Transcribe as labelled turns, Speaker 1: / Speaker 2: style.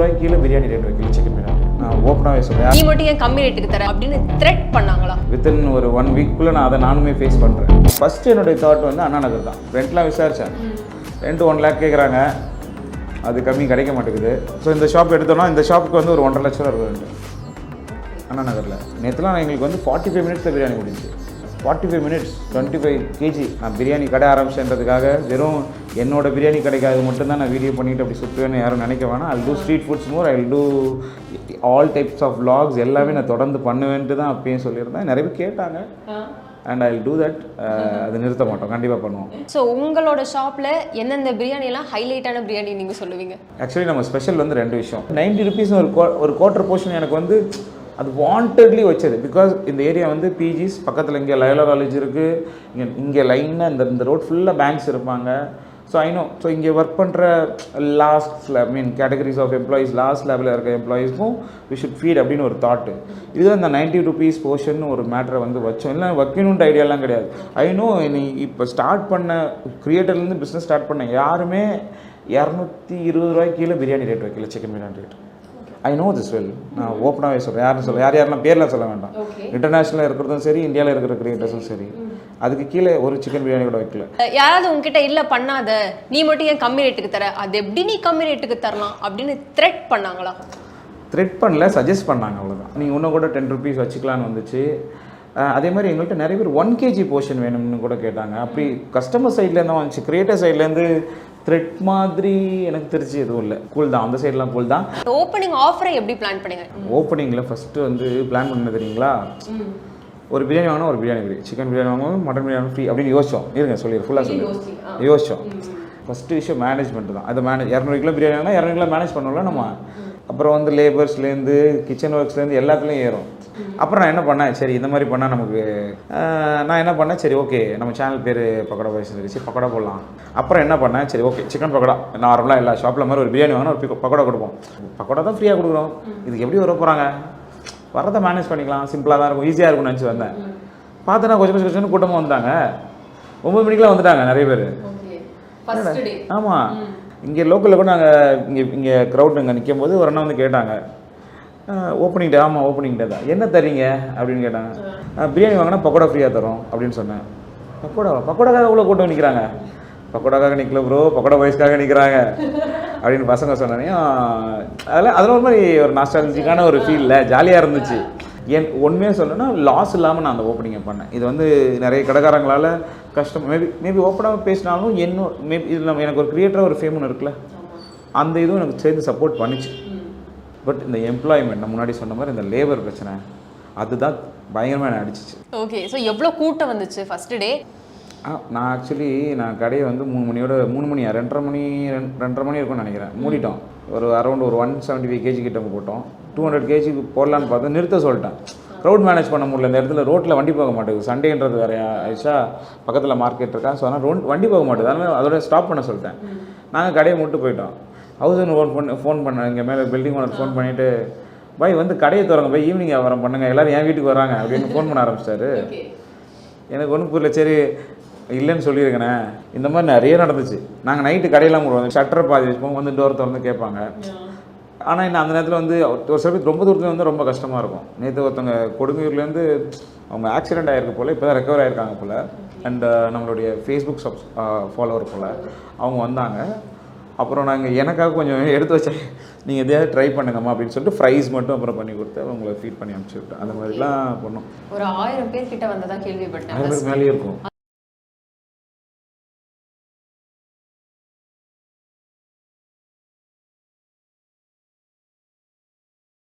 Speaker 1: ரூபாய்க்கு கீழே பிரியாணி ரேட் வைக்கல சிக்கன் பிரியாணி. நான் ஓப்பனாகவே சொல்கிறேன்.
Speaker 2: நீ மட்டும் ஏன் கம்மி ரேட்டுக்கு தர அப்படின்னு த்ரெட் பண்ணாங்களா?
Speaker 1: வித்தின் ஒரு 1 வீக்குள்ளே நான் அதை நானுமே ஃபேஸ் பண்ணுறேன். ஃபஸ்ட்டு என்னுடைய தாட் வந்து அண்ணா நகர் தான். ரெண்ட்லாம் விசாரித்தேன். ரெண்ட் 1 lakh கேட்குறாங்க, அது கம்மி கிடைக்க மாட்டேங்குது. ஸோ இந்த ஷாப் எடுத்தோன்னா இந்த ஷாப்புக்கு வந்து ஒரு 1.5 லட்சம் ரூபா ரெண்ட் அண்ணா நகரில். நேற்றுலாம் எங்களுக்கு வந்து 45 மினிட்ஸில் பிரியாணி முடிஞ்சு. 45 மினிட்ஸ் 25 kg. நான் பிரியாணி கடை ஆரம்பிச்சேன்றதுக்காக வெறும் என்னோட பிரியாணி கடைக்காக மட்டும்தான் நான் வீடியோ பண்ணிவிட்டு அப்படி சுற்றுவேன்னு யாரும் நினைக்க வேணாம். I do street foods more, I do all types of vlogs எல்லாமே நான் தொடர்ந்து பண்ணுவேன்ட்டு தான் அப்பயும் சொல்லியிருந்தேன். நிறைய பேர் கேட்டாங்க. And I do that. அது நிறுத்த மாட்டோம், கண்டிப்பாக பண்ணுவோம்.
Speaker 2: ஸோ உங்களோட ஷாப்பில் எந்தெந்த பிரியாணிலாம் ஹைலைட்டான பிரியாணி நீங்கள் சொல்லுவீங்க?
Speaker 1: ஆக்சுவலி நம்ம ஸ்பெஷல் வந்து 2 விஷயம். 90 rupees ஒரு குவார்ட்டர் போர்ஷன் எனக்கு வந்து அது வாண்டட்லி வச்சது. பிகாஸ் இந்த ஏரியா வந்து பிஜிஸ் பக்கத்தில் இங்கே லயோலா காலேஜ் இருக்குது, இங்கே லைனாக இந்த ரோட் ஃபுல்லாக பேங்க்ஸ் இருப்பாங்க. So I know. ஸோ இங்கே ஒர்க் பண்ணுற last categories of employees, last லெவலில் இருக்க எம்ப்ளாயீஸ்க்கும் வி ஷுட் ஃபீட் அப்படின்னு ஒரு தாட்டு. இதுதான் இந்த 90 rupees போர்ஷன் ஒரு மேட்டரை வந்து வச்சோம். இல்லை வைக்கணுன்ற ஐடியாலாம் கிடையாது. ஐநோ நீ இப்போ ஸ்டார்ட் பண்ண கிரியேட்டர்லேருந்து பிஸ்னஸ் ஸ்டார்ட் பண்ண யாருமே 220 ரூபாய்க்கு கீழே பிரியாணி ரேட் வைக்கல, chicken biryani rate. I know this well. நான் ஓப்பனாகவே சொல்கிறேன். யாரெல்லாம் பேர்லாம் சொல்ல வேண்டாம். இன்டர்நேஷ்னலில் இருக்கிறதும் சரி, இந்தியாவில் இருக்கிற கிரியேட்டர்ஸும் சரி, அதுக்கு கீழே ஒரு சிக்கன் பிரியாணி கூட வைக்கல.
Speaker 2: யாராவது உங்ககிட்ட இல்லை பண்ணாத, நீ மட்டும் ஏன் கம்மி ரேட்டுக்கு தர, அது எப்படி நீ கம்மி ரேட்டுக்கு தரலாம் அப்படின்னு த்ரெட் பண்ணாங்களா?
Speaker 1: த்ரெட் பண்ணல, சஜஸ்ட் பண்ணாங்க, அவ்வளோதான். நீங்கள் இன்னும் கூட 10 rupees வச்சுக்கலான்னு வந்துச்சு. அதே மாதிரி எங்கள்கிட்ட நிறைய பேர் 1 kg போர்ஷன் வேணும்னு கூட கேட்டாங்க. அப்படி கஸ்டமர் சைட்லேருந்து வந்துச்சு. கிரியேட்டர் சைட்லேருந்து த்ரெட் மாதிரி எனக்கு தெரிஞ்சு எதுவும் இல்லை. கூல் தான், அந்த சைட்லாம் கூல் தான்.
Speaker 2: ஓப்பனிங் ஆஃபரை எப்படி பிளான் பண்ணீங்க?
Speaker 1: ஓப்பனிங்கில் ஃபஸ்ட்டு வந்து பிளான் பண்ணது தெரியுங்களா, ஒரு பிரியாணி வாங்கினா ஒரு பிரியாணி ஃப்ரீ, சிக்கன் பிரியாணி வாங்குவோம், மட்டன் பிரியாணி ஃப்ரீ அப்படின்னு யோசிச்சோம். இருங்க சொல்லிடு, ஃபுல்லாக சொல்லி யோசிச்சோம். ஃபஸ்ட்டு விஷயம் மேனேஜ்மெண்ட் தான். அது 200 கிலோ பிரியாணி வாங்கினா 200 கிலோ மேனேஜ் பண்ணோம்ல நம்ம. அப்புறம் வந்து லேபர்ஸ்லேருந்து கிச்சன் ஒர்க்ஸ்லேருந்து எல்லாத்துலேயும் ஏறும். அப்புறம் நான் என்ன பண்ணேன், சரி இந்த மாதிரி பண்ணால் நமக்கு, நான் என்ன பண்ணேன், சரி ஓகே நம்ம சேனல் பேர் பக்கோடா பாய்ஸ் இருந்துச்சு, பக்கோடா போடலாம். அப்புறம் என்ன பண்ணேன், சரி ஓகே சிக்கன் பக்கோடா நார்மலாக எல்லா ஷாப்பில் மாதிரி ஒரு பிரியாணி வாங்கினா ஒரு பக்கோடா கொடுப்போம். பக்கோடா தான் ஃப்ரீயாக கொடுக்குறோம், இதுக்கு எப்படி வர போகிறாங்க, வரதை மேனேஜ் பண்ணிக்கலாம், சிம்பிளாக தான் இருக்கும், ஈஸியாக இருக்கும்னு நினச்சி வந்தேன். பார்த்தா கொஞ்சம் கூட்டமாக வந்துட்டாங்க. 9 மணிக்கெலாம் வந்துட்டாங்க நிறைய பேர். ஆமாம், இங்கே லோக்கலில் கூட நாங்கள் இங்கே க்ரௌட் இங்கே நிற்கும் போது ஒரு அண்ணா வந்து கேட்டாங்க, ஓப்பனிங் டே. ஆமாம் ஓப்பனிங் டே தான், என்ன தரீங்க அப்படின்னு கேட்டாங்க. பிரியாணி வாங்கினா பக்கோடா ஃப்ரீயாக தரோம் அப்படின்னு சொன்னேன். பக்கோடாக்காக இவ்வளோ கூட்டம் நிற்கிறாங்க. பக்கோடாக்காக நிற்கல ப்ரோ, பக்கோடா பாய்ஸ்க்காக நிற்கிறாங்க அப்படின்னு பசங்க சொன்னோன்னே அதில் ஒரு மாதிரி ஒரு நாஸ்டாலஜிக்கான ஒரு ஃபீலில் ஜாலியாக இருந்துச்சு. உண்மையாக சொல்லணும்னா லாஸ் இல்லாமல் நான் அந்த ஓப்பனிங்கை பண்ணேன். இது வந்து நிறைய கடைக்காரங்களால் கஷ்டம். மேபி ஓப்பனாக பேசினாலும் மேபி இதில் எனக்கு ஒரு கிரியேட்டராக ஒரு ஃபேம் ஒன்று இருக்குல்ல, அந்த இதுவும் எனக்கு சேர்ந்து சப்போர்ட் பண்ணிச்சு. பட் இந்த எம்ப்ளாய்மெண்ட் நான் முன்னாடி சொன்ன மாதிரி இந்த லேபர் பிரச்சனை அதுதான் பயங்கரமாக என்ன அடிச்சிச்சு.
Speaker 2: ஓகே, ஸோ எவ்வளோ கூட்டம் வந்துச்சு ஃபஸ்ட்டு டே?
Speaker 1: நான் ஆக்சுவலி கடையை வந்து 3 மணியோட 3 மணி 2:30 மணி இருக்கும்னு நினைக்கிறேன் மூடிட்டோம். ஒரு அரௌண்ட் ஒரு 175 kg கிட்ட போட்டோம். 200 kg போடலான்னு பார்த்தா நிறுத்த சொல்லிட்டேன். க்ரௌட் மேனேஜ் பண்ண முடியல. இந்த இடத்துல ரோட்டில் வண்டி போக மாட்டேங்குது, சண்டேன்றது வேறு ஆயிடுச்சா, பக்கத்தில் மார்க்கெட் இருக்கா. ஸோ அதனால் வண்டி போக மாட்டேது, அதனால் அதோட ஸ்டாப் பண்ண சொல்லிட்டேன். நாங்கள் கடையை மட்டும் போயிட்டோம். ஹவுஸ் ஓனர் ஃபோன் பண்ணேன், இங்கே மேலே பில்டிங் ஓனர் ஃபோன் பண்ணிவிட்டு, பாய் வந்து கடையை திறங்க போய் ஈவினிங் வியாபாரம் பண்ணுங்க, எல்லோரும் என் வீட்டுக்கு வராங்க அப்படின்னு ஃபோன் பண்ண ஆரம்பிச்சிட்டாரு. எனக்கு ஒன்றும் புரியல. சரி இல்லைன்னு சொல்லியிருக்கேனே. இந்த மாதிரி நிறைய நடந்துச்சு. நாங்கள் நைட்டு கடையெல்லாம் போடுவோம், ஷட்டரை பாதி வச்சுப்போம், வந்து டோர் திறந்து கேட்பாங்க. ஆனால் இன்னும் அந்த நேரத்தில் வந்து ஒரு சில பேர் ரொம்ப தூரத்தில் வந்து ரொம்ப கஷ்டமாக இருக்கும். நேற்று ஒருத்தவங்க கொடுங்கூர்லேருந்து அவங்க ஆக்சிடெண்ட் ஆகிருக்கு போல், இப்போ தான் ரெக்கவர் ஆகிருக்காங்க போல். அண்ட் நம்மளுடைய ஃபேஸ்புக் ஃபாலோவர் போல் அவங்க வந்தாங்க. அப்புறம் நாங்கள் எனக்காக கொஞ்சம் எடுத்து வச்சேன், நீங்கள் எதையாவது ட்ரை பண்ணுங்கம்மா அப்படின்னு சொல்லிட்டு ஃப்ரைஸ் மட்டும் அப்புறம் பண்ணி கொடுத்து அவங்கள ஃபீட் பண்ணி அனுப்பிச்சி விட்டேன். அந்த மாதிரிலாம் பண்ணோம்.
Speaker 2: ஒரு 1000 பேர் கிட்ட வந்ததாக கேள்விப்பட்டேன்.
Speaker 1: 1000 பேருக்கு மேலேயே இருக்கும்.